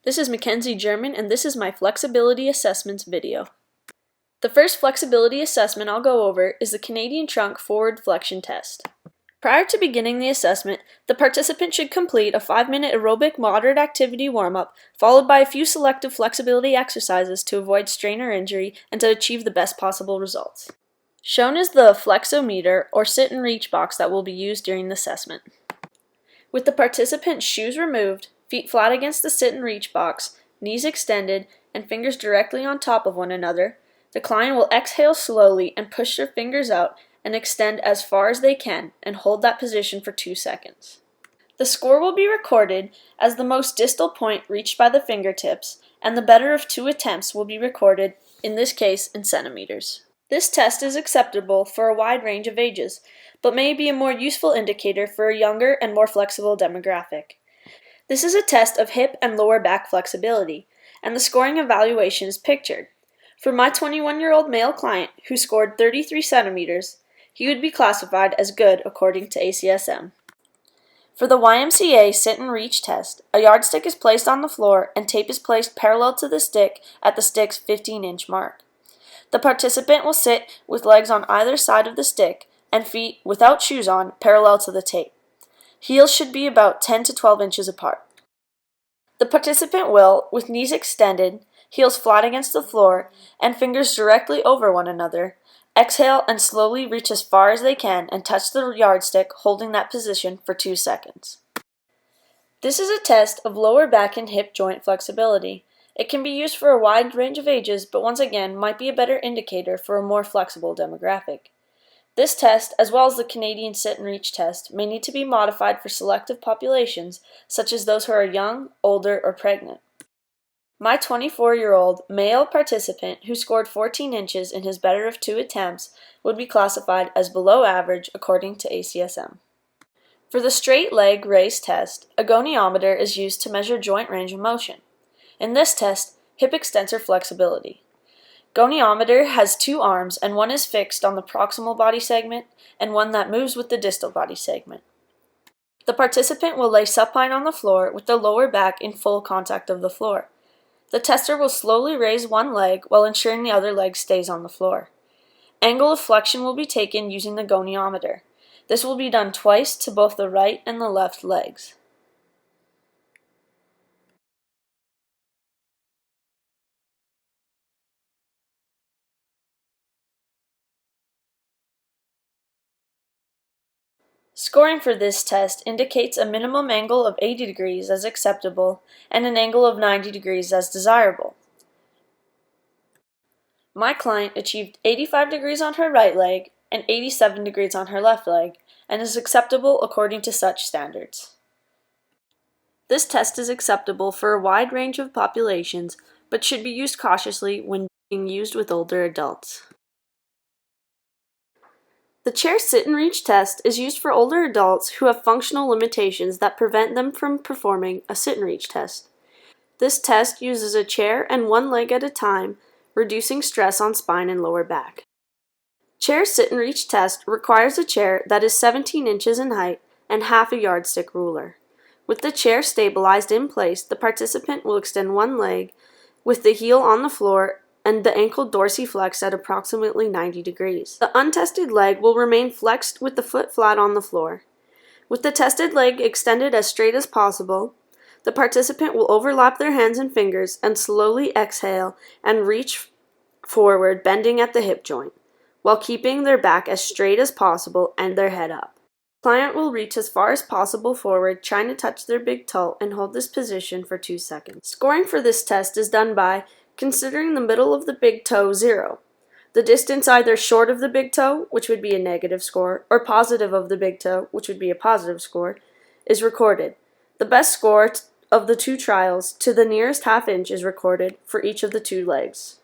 This is Mackenzie German, and this is my flexibility assessments video. The first flexibility assessment I'll go over is the Canadian Trunk Forward Flexion Test. Prior to beginning the assessment, the participant should complete a 5-minute aerobic moderate activity warm-up, followed by a few selective flexibility exercises to avoid strain or injury and to achieve the best possible results. Shown is the flexometer or sit and reach box that will be used during the assessment. With the participant's shoes removed, feet flat against the sit and reach box, knees extended, and fingers directly on top of one another, the client will exhale slowly and push their fingers out and extend as far as they can and hold that position for 2 seconds. The score will be recorded as the most distal point reached by the fingertips, and the better of 2 attempts will be recorded, in this case in centimeters. This test is acceptable for a wide range of ages, but may be a more useful indicator for a younger and more flexible demographic. This is a test of hip and lower back flexibility, and the scoring evaluation is pictured. For my 21-year-old male client who scored 33 centimeters, he would be classified as good according to ACSM. For the YMCA sit and reach test, a yardstick is placed on the floor and tape is placed parallel to the stick at the stick's 15-inch mark. The participant will sit with legs on either side of the stick and feet, without shoes on, parallel to the tape. Heels should be about 10 to 12 inches apart. The participant will, with knees extended, heels flat against the floor, and fingers directly over one another, exhale and slowly reach as far as they can and touch the yardstick, holding that position for 2 seconds. This is a test of lower back and hip joint flexibility. It can be used for a wide range of ages, but once again might be a better indicator for a more flexible demographic. This test, as well as the Canadian sit and reach test, may need to be modified for selective populations, such as those who are young, older, or pregnant. My 24-year-old male participant who scored 14 inches in his better of 2 attempts would be classified as below average according to ACSM. For the straight leg raise test, a goniometer is used to measure joint range of motion. In this test, hip extensor flexibility. Goniometer has 2 arms, and one is fixed on the proximal body segment and one that moves with the distal body segment. The participant will lay supine on the floor with the lower back in full contact of the floor. The tester will slowly raise one leg while ensuring the other leg stays on the floor. Angle of flexion will be taken using the goniometer. This will be done twice to both the right and the left legs. Scoring for this test indicates a minimum angle of 80 degrees as acceptable and an angle of 90 degrees as desirable. My client achieved 85 degrees on her right leg and 87 degrees on her left leg and is acceptable according to such standards. This test is acceptable for a wide range of populations, but should be used cautiously when being used with older adults. The chair sit and reach test is used for older adults who have functional limitations that prevent them from performing a sit and reach test. This test uses a chair and one leg at a time, reducing stress on spine and lower back. Chair sit and reach test requires a chair that is 17 inches in height and half a yardstick ruler. With the chair stabilized in place, the participant will extend one leg with the heel on the floor and the ankle dorsiflexed at approximately 90 degrees. The untested leg will remain flexed with the foot flat on the floor. With the tested leg extended as straight as possible, the participant will overlap their hands and fingers and slowly exhale and reach forward, bending at the hip joint, while keeping their back as straight as possible and their head up. The client will reach as far as possible forward, trying to touch their big toe, and hold this position for 2 seconds. Scoring for this test is done by considering the middle of the big toe 0. The distance either short of the big toe, which would be a negative score, or positive of the big toe, which would be a positive score, is recorded. The best score of the 2 trials to the nearest half inch is recorded for each of the 2 legs.